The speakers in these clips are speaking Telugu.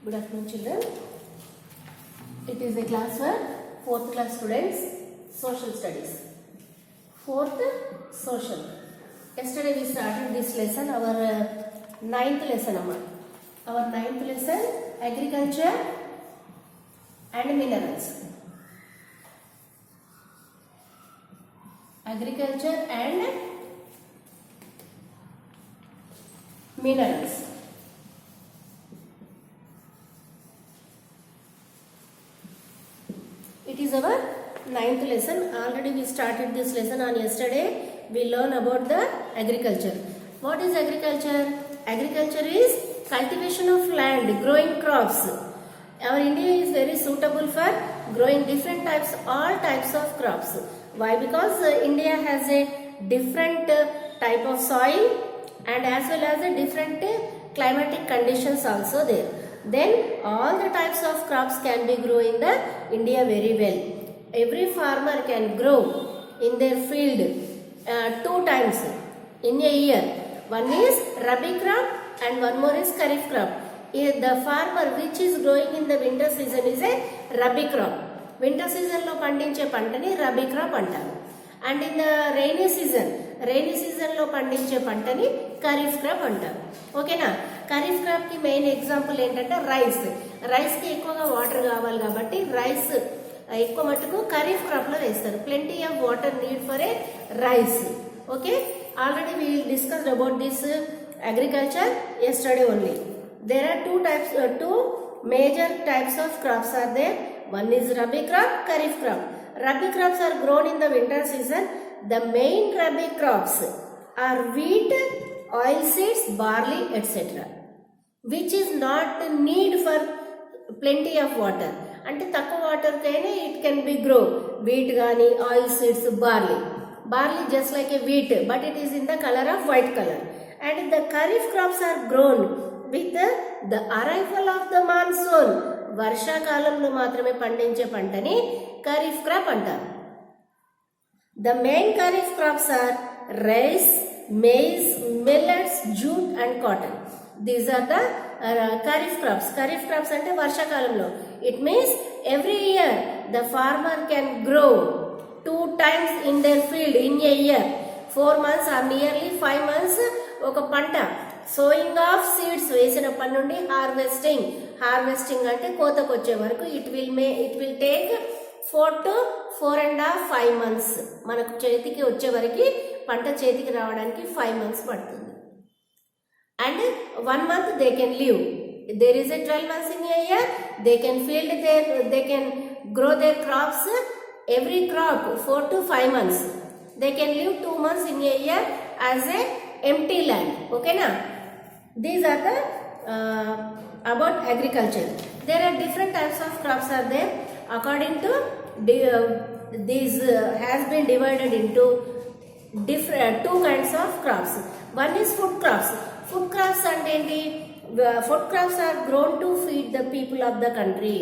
Good afternoon, children. It is a class for 4th class students, social studies. 4th social. Yesterday we started this lesson, our 9th lesson. Our 9th lesson, agriculture and minerals. Agriculture and minerals. It is our 9th lesson. Already we started this lesson on yesterday. We learn about the agriculture. What is agriculture? Agriculture is cultivation of land, growing crops. Our India is very suitable for growing different types, all types of crops. Why? Because India has a different type of soil and as well as a different climatic conditions also there. Then all the types of crops can be grown in the India very well. Every farmer can grow in their field 2 times in a year. One is Rabi crop and one more is Kharif crop. The farmer which is growing in the winter season is a Rabi crop. Winter season lo pandinche pantani Rabi crop antaru. And in the rainy season lo pandinche pantani Kharif crop antaru. Okay na? Kharif crop ki main example ఏంటంటే రైస్ కి ఎక్కువగా వాటర్ కావాలి కాబట్టి రైస్ ఎక్కువ మటుకు ఖరీఫ్ క్రాప్ లో వేస్తారు. Plenty of water need for a rice. Okay, already we discussed about this agriculture yesterday only. There are two major types of crops are there. One is Rabi crop, Kharif crop. Rabi crops are grown in the winter season. The main Rabi crops are wheat, oilseeds, barley, etc. which is not need for plenty of water. అంటే తక్కువ వాటర్ కైనా it can be grow. Wheat గాని, oilseeds, barley just like a wheat but it is in the color of white color. And the Kharif crops are grown with the arrival of the monsoon. వర్షాకాలంలో మాత్రమే పండించే పంటని ఖరీఫ్ క్రాప్ అంటారు. The main Kharif crops are rice, maize, millets, jute and cotton. These are the Kharif crops. Kharif crops ante varshakalamlo. It means every year the farmer can grow 2 times in their field in a year. 4 months or nearly 5 months oka panta. Sowing of seeds వేసినప్పటి నుండి హార్వెస్టింగ్ అంటే కోతకు వచ్చే వరకు it will take 4 to 4.5 months. మనకు చేతికి వచ్చే వరకు పంట చేతికి రావడానికి 5 months పడుతుంది. And 1 month they can live. There is a 12 months in a year. They can grow their crops. Every crop 4 to 5 months. They can live 2 months in a year as a empty land. Okay na? These are the about agriculture. There are different types of crops are there. According to these has been divided into different 2 kinds of crops. One is food crops. Food crops అంటే ఏంటి? Food crops are grown to feed the people of the country.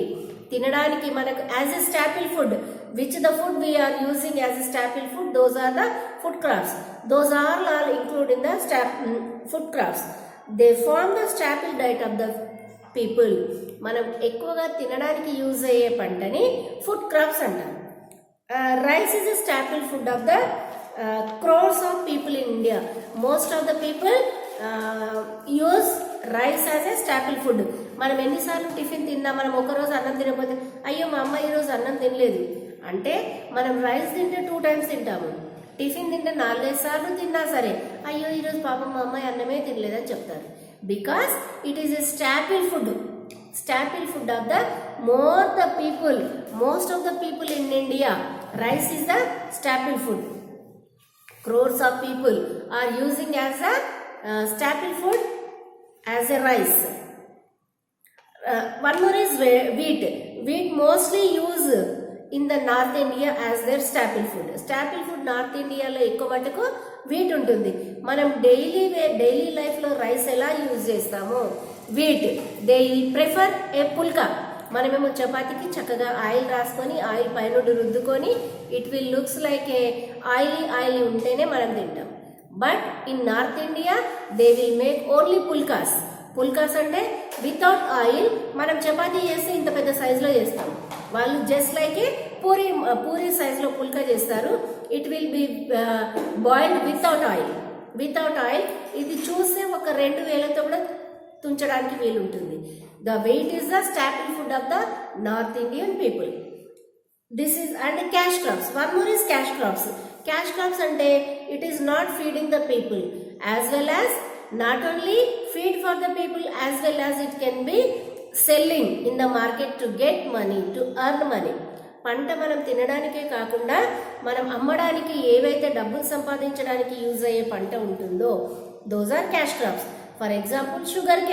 తినడానికి మనకు as a staple food, which the food we are using as a staple food, those are the food crops. Those are all included in the food crops. They form the staple diet of the people. మనం ఎక్కువగా తినడానికి యూజ్ అయ్యే పంటని ఫుడ్ క్రాప్స్ అంటారు. Rice is a staple food of the crores of people in India. Most of the people use rice as a staple food. మనం ఎన్నిసార్లు టిఫిన్ తిన్నా, మనం ఒకరోజు అన్నం తినకపోతే అయ్యో మా అమ్మ ఈరోజు అన్నం తినలేదు అంటే మనం రైస్ తింటే 2 times తింటాము. టిఫిన్ తింటే 4-5 సార్లు తిన్నా సరే అయ్యో ఈరోజు పాపం మా అమ్మాయి అన్నమే తినలేదని చెప్తారు. Because it is a staple food of the most of the people in India. Rice is the staple food. Crores of people are using as a staple food as a rice. One more is wheat. Wheat mostly use in the North India as their staple food. Staple food North India లో ఎక్కువ మటుకు wheat ఉంటుంది. మనం డైలీ లైఫ్ లో రైస్ ఎలా యూజ్ చేస్తామో wheat they prefer a pulka. మనమేమో చపాతీకి చక్కగా ఆయిల్ రాసుకొని ఆయిల్ పైన రుద్దుకొని it will looks like a oily ఉంటేనే మనం తింటాం. But in North India, they will make only pulkas. Phulkas అంటే వితౌట్ ఆయిల్. మనం చపాతీ చేస్తే ఇంత పెద్ద సైజులో చేస్తాం, వాళ్ళు జస్ట్ లైక్ ఏ పూరి సైజులో పుల్కా చేస్తారు. It will be boiled without oil. ఇది చూస్తే ఒక 2 వేలతో కూడా తుంచడానికి వీలుంటుంది. The wheat is the staple food of the north Indian people. This is and cash crops. One more is cash crops. Cash crops అంటే it is not feeding the people, as well as not only feed for the people, as well as it can be selling in the market to get money, to earn money. పంట మనం తినడానికే కాకుండా మనం అమ్మడానికి ఏవైతే డబ్బులు సంపాదించడానికి యూజ్ అయ్యే పంట ఉంటుందో those are cash crops. For example sugar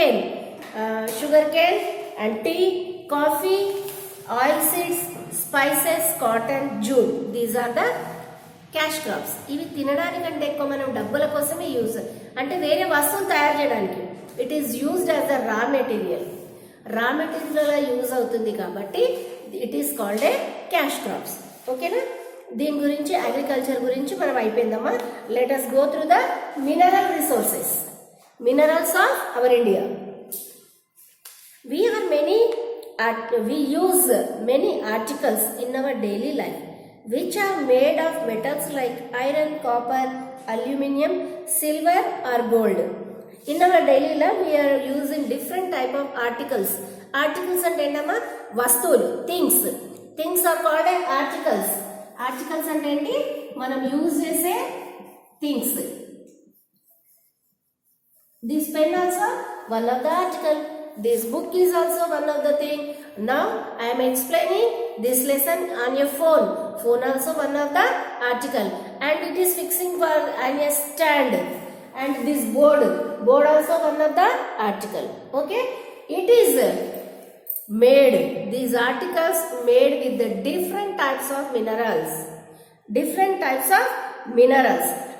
cane and tea, coffee, oil seeds, spices, cotton, jute. These are the cash crops. ఇవి తినడానికంటే ఎక్కువ మనం డబ్బుల కోసమే యూజ్, అంటే వేరే వస్తువులు తయారు చేయడానికి. It is used as the raw material use అవుతుంది కాబట్టి it is called a cash crops. ఓకేనా? దీని గురించి అగ్రికల్చర్ గురించి మనం అయిపోయిందమ్మా. Let us go through the mineral resources, minerals of our India. We use many articles in our daily life which are made of metals like iron, copper, aluminum, silver or gold. In our daily life we are using different type of articles. Articles అంటే ఏంటమ్మా? వస్తువులు, థింగ్స్ ఆర్ కాల్డ్ ఆర్టికల్స్ అంటే ఏంటి? మనం యూజ్ చేసే things. This pen also one of the article. This book is also one of the thing. Now I am explaining this lesson on your phone. Phone also one of the article, and it is fixing for on a stand. And this board also one of the article. Okay, it is made, these articles made with the different types of minerals.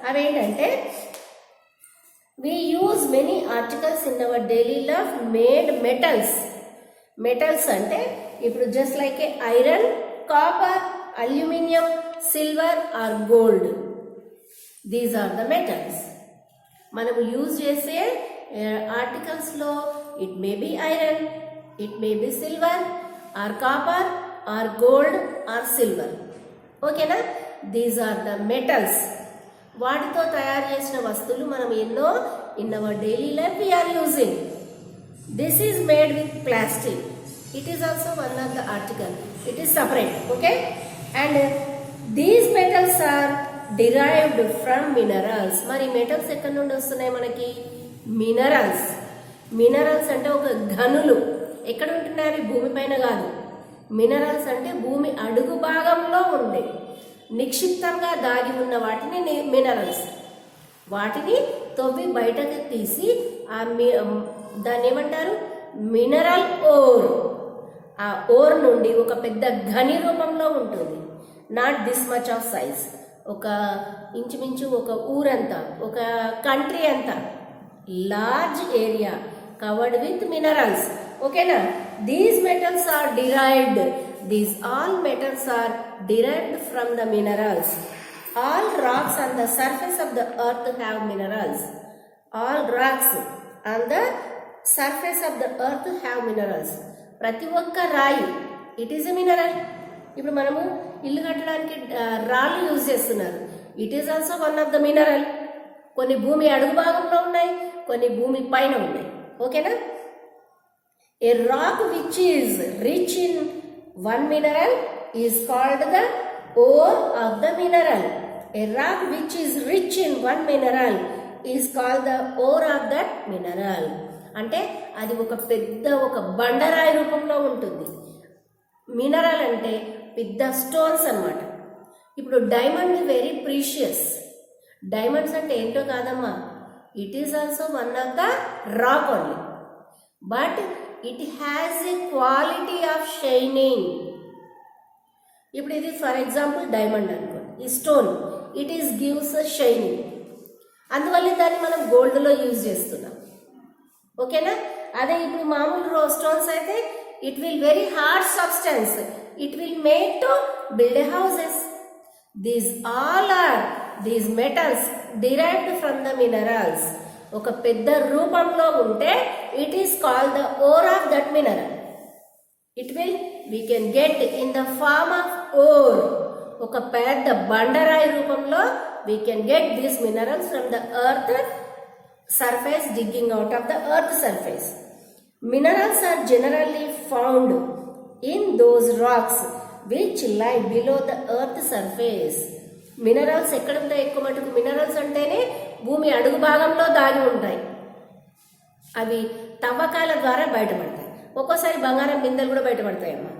అవి ఏంటంటే we use many articles in our daily life made metals అంటే ఇప్పుడు just like a iron, copper, aluminum, silver or gold. These are the metals. మనం యూజ్ చేసే ఆర్టికల్స్ లో it may be iron, it may be silver or copper or gold or silver. ఓకేనా? These are the metals. వాటితో తయారు చేసిన వస్తువులు మనం ఎన్నో in our daily life we are using. This is made with plastic. It is also one of the article. It is separate. Okay? And these metals are derived from minerals. మరి మెటల్స్ ఎక్కడి నుండి వస్తున్నాయి మనకి? మినరల్స్ అంటే ఒక ఘనులు. ఎక్కడ ఉంటున్నాయి అవి? భూమిపైన కాదు. మినరల్స్ అంటే భూమి అడుగు భాగంలో ఉండే నిక్షిప్తంగా దాగి ఉన్న వాటిని మినరల్స్. వాటిని తవ్వి బయటకు తీసి దాన్ని ఏమంటారు? Mineral or. ఆ ఓర్ నుండి ఒక పెద్ద ఘని రూపంలో ఉంటుంది. Not this much of size. ఒక ఇంచుమించు ఒక ఊరంతా, ఒక కంట్రీ అంతా, large area covered with minerals. ఓకేనా? These metals are derived. These all metals are derived from the minerals. All rocks on the surface of the earth have minerals. All rocks on the surface of the earth have minerals. ప్రతి ఒక్క రాయి ఇట్ ఈస్ ఎ మినరల్. ఇప్పుడు మనము ఇల్లు కట్టడానికి రాళ్ళు యూజ్ చేస్తున్నారు. It is also one of the mineral. కొన్ని భూమి అడుగు భాగంలో ఉన్నాయి, కొన్ని భూమి పైన ఉన్నాయి. ఓకేనా? A rock which is rich in one mineral is called the ore of the mineral. A rock which is rich in one mineral is called the ore of that mineral. అంటే అది ఒక పెద్ద ఒక బండరాయి రూపంలో ఉంటుంది. మినరల్ అంటే పెద్ద స్టోన్స్ అన్నమాట. ఇప్పుడు డైమండ్ వెరీ ప్రీషియస్. డైమండ్స్ అంటే ఏంటో కాదమ్మా, it is also one of the rock only, but it has a quality of shining. ఇప్పుడు ఇది ఫర్ ఎగ్జాంపుల్ డైమండ్ అనుకోండి, ఈ stone it is gives shining. అందువల్ల దాన్ని మనం గోల్డ్లో యూజ్ చేస్తున్నాం. ఓకేనా? అదే ఇప్పుడు మామూలు స్టోన్స్ అయితే it will very hard substance. It will make to build a houses. These all are these metals derived from the minerals. ఒక పెద్ద రూపంలో ఉంటే it is called the ore of that mineral. we can get in the form of ore. ఒక పెద్ద బండరాయి రూపంలో we can get these minerals from the earth surface, digging out of the earth surface. Minerals are generally found in those rocks which lie below the earth surface. Minerals ఎక్కడ ఉంటాయి? ఎక్కువ మటుకు మినరల్స్ అంటేనే భూమి అడుగు భాగంలో దాగి ఉంటాయి. అవి తవ్వకాల ద్వారా బయటపడతాయి. ఒక్కోసారి బంగారం బిందెలు కూడా బయటపడతాయి అమ్మా.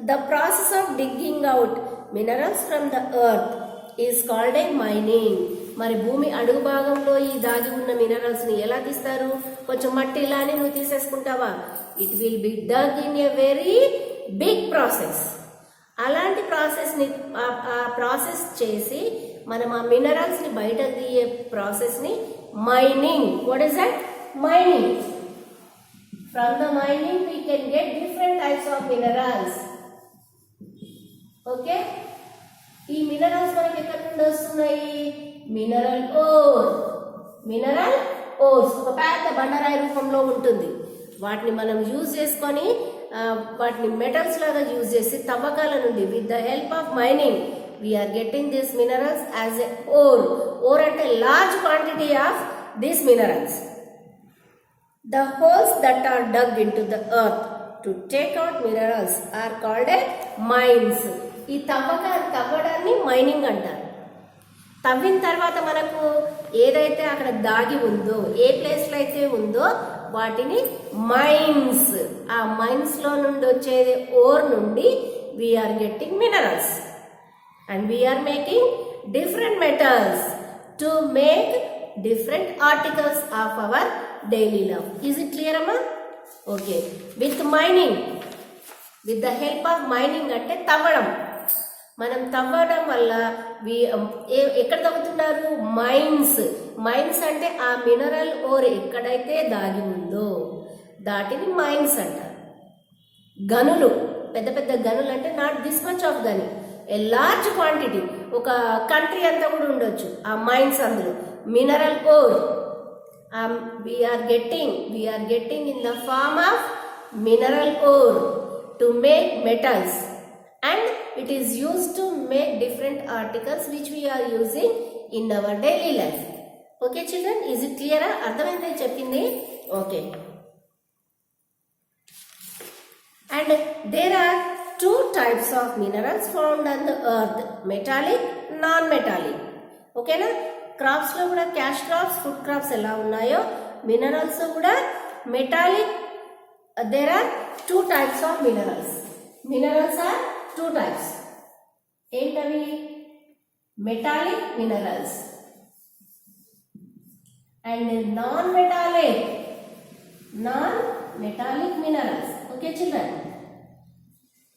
The process of digging out minerals from the earth is called a mining. మరి భూమి అడుగు భాగంలో ఈ దాగి ఉన్న మినరల్స్ ని ఎలా తీస్తారు? కొంచెం మట్టి ఇలానే నువ్వు తీసేసుకుంటావా? It will be dug in a very big process. అలాంటి ప్రాసెస్ చేసి మనం ఆ మినరల్స్ ని బయట తీయే ప్రాసెస్ ని mining. What is that? Mining. From the mining we can get different types of minerals. Okay? ఈ మినరల్స్ మనకి ఎక్కడి నుండి వస్తున్నాయి? Mineral or. మినరల్ ఓర్స్ ఒక పెద్ద బండరాయి రూపంలో ఉంటుంది. వాటిని మనం యూజ్ చేసుకొని వాటిని మెటల్స్ లాగా యూజ్ చేసి తవ్వకాల నుండి with the help of mining we are getting these minerals as a ore. Ore అంటే large quantity of these minerals. The holes that are dug into the earth to take out minerals are called as mines. ఈ తవ్వడాన్ని మైనింగ్ అంటారు. తవ్విన తర్వాత మనకు ఏదైతే అక్కడ దాగి ఉందో, ఏ ప్లేస్లో అయితే ఉందో వాటిని మైన్స్. ఆ మైన్స్ లో నుండి వచ్చేది ఓర్ నుండి we are getting minerals and we are making different metals to make different articles of our daily life. Is it clear amma? Okay. With mining, with the help of mining అంటే తవ్వడం. మనం తవ్వడం వల్ల ఎక్కడ తవ్వుతున్నారు? మైన్స్. మైన్స్ అంటే ఆ మినరల్ ఓర్ ఎక్కడైతే దాగి ఉందో దాటిని మైన్స్ అంటారు. గనులు, పెద్ద పెద్ద గనులు అంటే నాట్ దిస్ మచ్ ఆఫ్ గని, ఏ లార్జ్ క్వాంటిటీ, ఒక కంట్రీ అంతా కూడా ఉండొచ్చు ఆ మైన్స్ అందులో. Mineral ore we are getting in the form of mineral ore to make metals and it is used to make different articles which we are using in our daily life. Okay children, is it clear? అర్థమైందా చెప్పింది? Okay. And there are two types of minerals found on the earth, metallic, non-metallic. Okay na? Crops లో కూడా క్యాష్ క్రాప్స్, ఫుడ్ క్రాప్స్ ఎలా ఉన్నాయో మినరల్స్ కూడా metallic. There are two types of minerals. Minerals are two types. ఏంటవి? Metallic minerals and non metallic minerals. Okay children,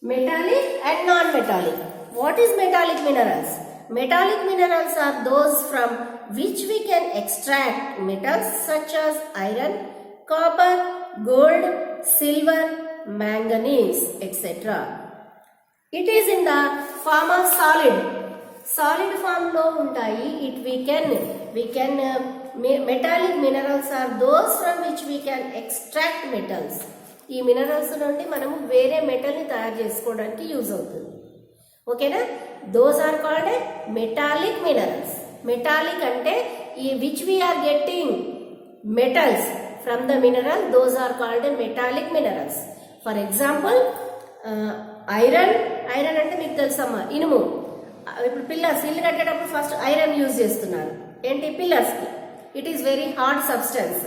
metallic and non-metallic. What is metallic minerals? Metallic minerals are those from which we can extract metals such as iron, copper, gold, silver, manganese, etc. It is in the form of solid form lo untayi. Metallic minerals are those from which we can extract metals. ఈ మినరల్స్ నుండి మనము వేరే మెటల్ ని తయారు చేసుకోవడానికి యూజ్ అవుతుంది. ఓకేనా? Those are called metallic minerals. Metallic అంటే ఈ which we are getting metals from the mineral, those are called metallic minerals. For example iron అంటే మీకు తెలుసమ్మా, ఇనుము. ఇప్పుడు పిల్లర్స్ ఇల్లు కట్టేటప్పుడు ఫస్ట్ ఐరన్ యూజ్ చేస్తున్నారు. ఏంటి? పిల్లర్స్ కి. It is very hard substance.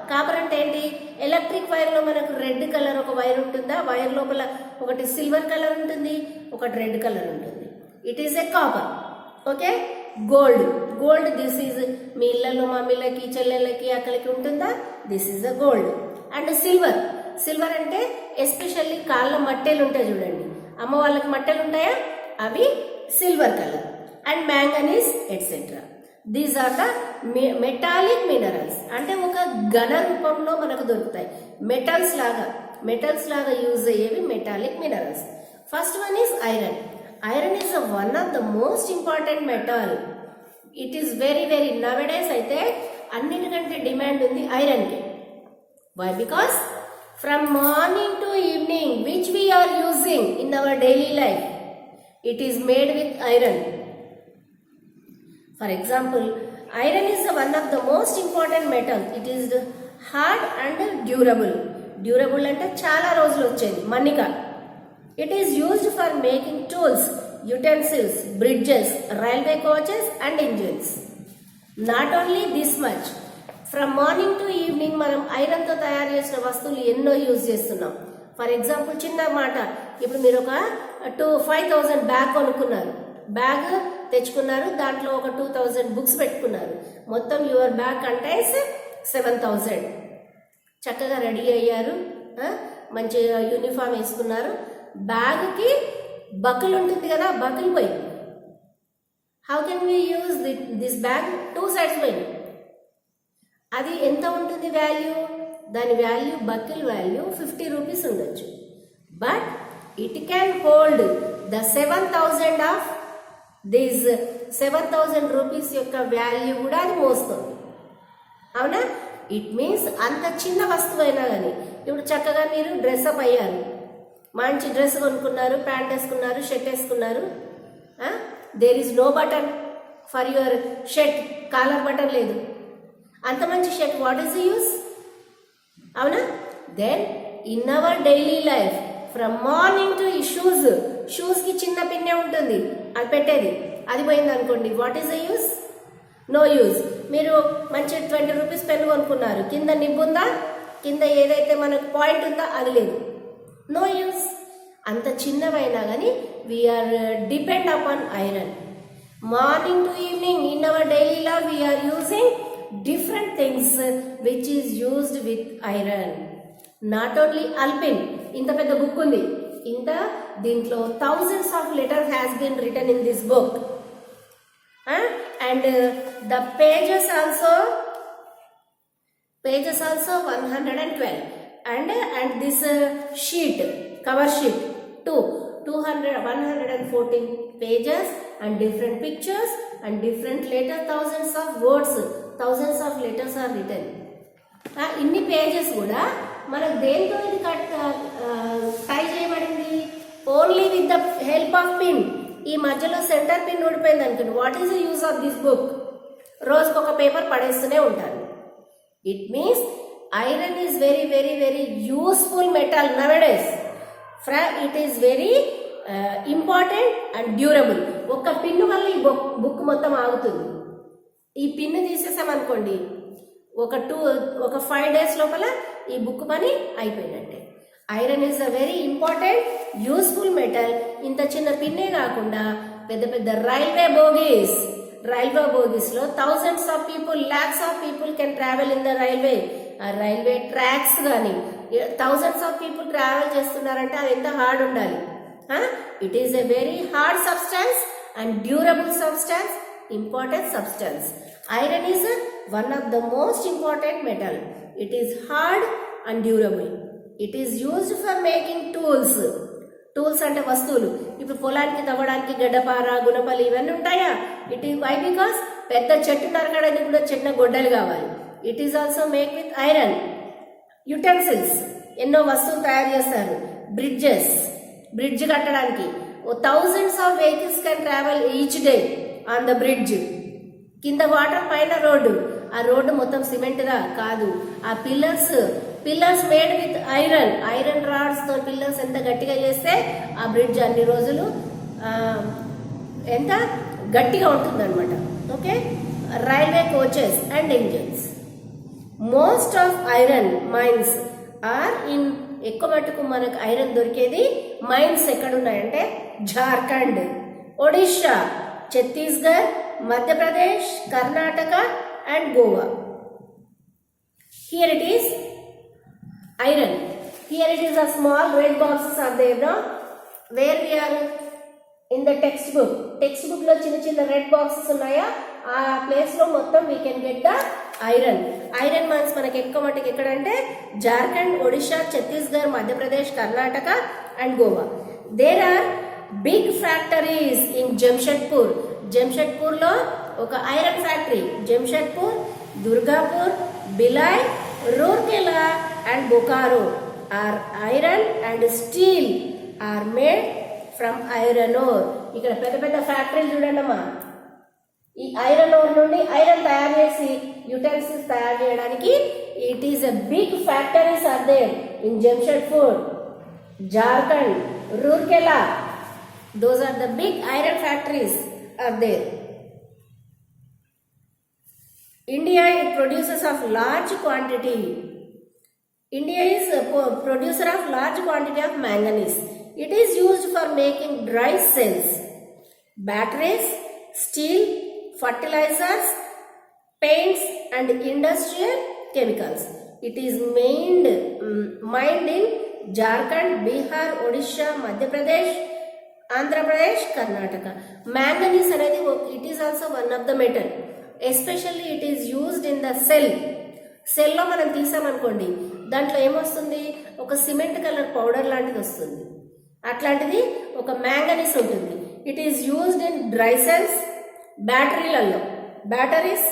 Copper అంటే ఏంటి? ఎలక్ట్రిక్ వైర్ లో మనకు రెడ్ కలర్ ఒక వైర్ ఉంటుందా, వైర్ లోపల ఒకటి సిల్వర్ కలర్ ఉంటుంది, ఒకటి రెడ్ కలర్ ఉంటుంది. It is a copper. Okay. Gold this is మీ ఇళ్లలో మమ్మీలకి చెల్లెళ్ళకి అక్కడికి ఉంటుందా, this is the gold. And silver అంటే ఎస్పెషల్లీ కాళ్ళ మట్టెలు ఉంటాయి చూడండి, అమ్మ వాళ్ళకి మట్టెలు ఉంటాయా, అవి silver colour. And manganese etcetera. These are the metallic minerals. అంటే ఒక ఘన రూపంలో మనకు దొరుకుతాయి. మెటల్స్ లాగా యూజ్ అయ్యేవి metallic minerals. First one is iron. Iron is one of the most important metal it is very very nowadays అయితే అన్నిటికంటే డిమాండ్ ఉంది ఐరన్కి. Why? Because from morning to evening which we are using in our daily life, it is made with iron. For example, iron is one of the most important metal. It is hard and durable. Durable అంటే చాలా రోజులు వచ్చేది, మన్నిక. It is used for making tools, utensils, bridges, railway coaches and engines. Not only this much, from morning to evening మనం ఐరన్తో తయారు చేసిన వస్తువులు ఎన్నో యూజ్ చేస్తున్నాం. ఫర్ ఎగ్జాంపుల్ చిన్న మాట, ఇప్పుడు మీరు ఒక 5,000 బ్యాగ్ కొనుక్కున్నారు, బ్యాగ్ తెచ్చుకున్నారు, దాంట్లో ఒక 2,000 బుక్స్ పెట్టుకున్నారు, మొత్తం యువర్ బ్యాగ్ కంటైన్స్ 7,000. చక్కగా రెడీ అయ్యారు, మంచి యూనిఫామ్ వేసుకున్నారు, బ్యాగ్కి బకిల్ ఉంటుంది కదా, బకిల్ పోయింది. How can we use this bag? 2 sides పోయింది. అది ఎంత ఉంటుంది వాల్యూ? దాని వాల్యూ, బకిల్ వాల్యూ 50 రూపీస్ ఉండొచ్చు. But it can hold the 7,000 of these 7,000 rupees యొక్క వాల్యూ కూడా అది మోస్తుంది. అవునా? ఇట్ మీన్స్ అంత చిన్న వస్తువు అయినా కానీ, ఇప్పుడు చక్కగా మీరు డ్రెస్అప్ అయ్యారు, మంచి డ్రెస్ కొనుక్కున్నారు, ప్యాంట్ వేసుకున్నారు, షర్ట్ వేసుకున్నారు, there is no button for your shirt, collar button లేదు, అంత మంచి shirt what is the use? అవునా? Then in our daily life from morning to షూస్కి చిన్న పిన్నే ఉంటుంది, అది పెట్టేది, అది పోయింది అనుకోండి, what is the use? No use. మీరు మంచి 20 రూపీస్ పెన్ కొనుక్కున్నారు, కింద నిబ్ ఉందా, కింద ఏదైతే మనకు పాయింట్ ఉందో అది లేదు, నో యూజ్. అంత చిన్నవైనా కానీ we are depend upon iron. Morning to evening in our daily life we are using different things which is used with iron. Not only Alpin, ఇంత పెద్ద బుక్ ఉంది, ఇంత దీంట్లో thousands of letters has been written in this book, and the pages also 112, and this sheet, cover sheet 114 pages and different pictures and different letters, thousands of words, thousands of letters are written. ఇన్ని పేజెస్ కూడా మనకు దేంతో ఇది టై చేయబడింది? Only with the help of pin. ఈ మధ్యలో సెంటర్ పిన్ ఊడిపోయింది అనుకోండి, what is the use of this book? రోజుకు ఒక పేపర్ పడేస్తూనే ఉంటారు. It means iron is very very very useful metal nowadays. It is very important and durable. ఒక పిన్ను వల్ల ఈ బుక్ మొత్తం ఆగుతుంది. ఈ పిన్ను తీసేసామనుకోండి, ఒక 5 days లోపల ఈ బుక్ పని అయిపోయినట్టే. Iron is a very important useful metal. ఇంత చిన్న పిన్నే కాకుండా పెద్ద పెద్ద రైల్వే బోగీస్ లో thousands of people, lakhs of people can travel in the railway tracks కానీ thousands of people ట్రావెల్ చేస్తున్నారంటే అది ఎంత హార్డ్ ఉండాలి. It is a very hard substance and durable substance, important substance. Iron is one of the most important metal. It is hard and durable. It is used for making tools. Tools అంటే వస్తువులు. ఇప్పుడు పొలానికి తవ్వడానికి గడ్డపార, గుణపల్లి ఇవన్నీ ఉంటాయా? It is why? బికాస్ పెద్ద చెట్టు నరకడానికి కూడా చిన్న గొడ్డలు కావాలి. It is also make with iron. Utensils, ఎన్నో వస్తువులు తయారు చేస్తారు. బ్రిడ్జ్ కట్టడానికి thousands of vehicles can travel each day on the bridge. కింద వాటర్, పైన రోడ్డు. ఆ రోడ్డు మొత్తం సిమెంట్దా కాదు. ఆ pillars made with iron rods తో పిల్లర్స్ ఎంత గట్టిగా చేస్తే ఆ బ్రిడ్జ్ అన్ని రోజులు ఎంత గట్టిగా ఉంటుందన్నమాట. Okay, railway coaches and engines. Most of iron mines are in, ఎక్కువ మటుకు మనకు ఐరన్ దొరికేది మైన్స్ ఎక్కడున్నాయంటే Jharkhand, Odisha, Chhattisgarh, Madhya Pradesh, Karnataka and Goa. Here it is iron. Here it is a small red boxes are there, no? Where we are in the textbook లో చిన్న చిన్న రెడ్ బాక్సెస్ ఉన్నాయా? ఆ ప్లేస్ లో మొత్తం we can get the iron mines మనకి ఎక్కువ మటుకు ఎక్కడంటే Jharkhand, Odisha, Chhattisgarh, Madhya Pradesh, Karnataka and Goa. There are big factories in Jamshedpur లో ఒక iron factory Jamshedpur, Durgapur, Bhilai, Rourkela and Bokaro are iron and steel are made from iron ore. ఇక్కడ పెద్ద పెద్ద ఫ్యాక్టరీలు చూడండి అమ్మా. ఈ ఐరన్ ఓర్ నుండి ఐరన్ తయారు చేసి యుటెన్సిల్స్ తయారు చేయడానికి it is a big factories are there in Jamshedpur, Jharkhand, Rourkela. Those are the big iron factories are there. India is producers of large quantity. India is a producer of large quantity of manganese. It is used for making dry cells, batteries, steel, fertilizers, paints and industrial chemicals. It is mined in Jharkhand, Bihar, Odisha, Madhya Pradesh, Andhra Pradesh, Karnataka. Manganese అనేది it is also one of the metal. Especially it is used in the సెల్లో మనం తీసామనుకోండి, దాంట్లో ఏమొస్తుంది, ఒక సిమెంట్ కలర్ పౌడర్ లాంటిది వస్తుంది. అట్లాంటిది ఒక మ్యాంగనీస్ ఉంటుంది. It is used in dry cells, బ్యాటరీలలో batteries,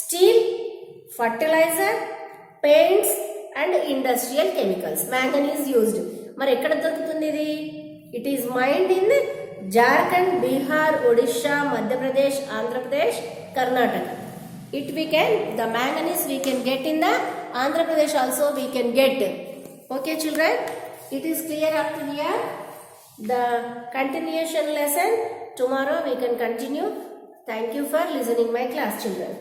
steel, fertiliser, paints and industrial chemicals. Manganese used. మరి ఎక్కడ దొరుకుతుంది ఇది? It is mined in Jharkhand, Bihar, Odisha, Madhya Pradesh, Andhra Pradesh, Karnataka. The manganese we can get in the Andhra Pradesh also we can get. Okay children, it is clear up to here. The continuation lesson tomorrow we can continue. Thank you for listening my class children.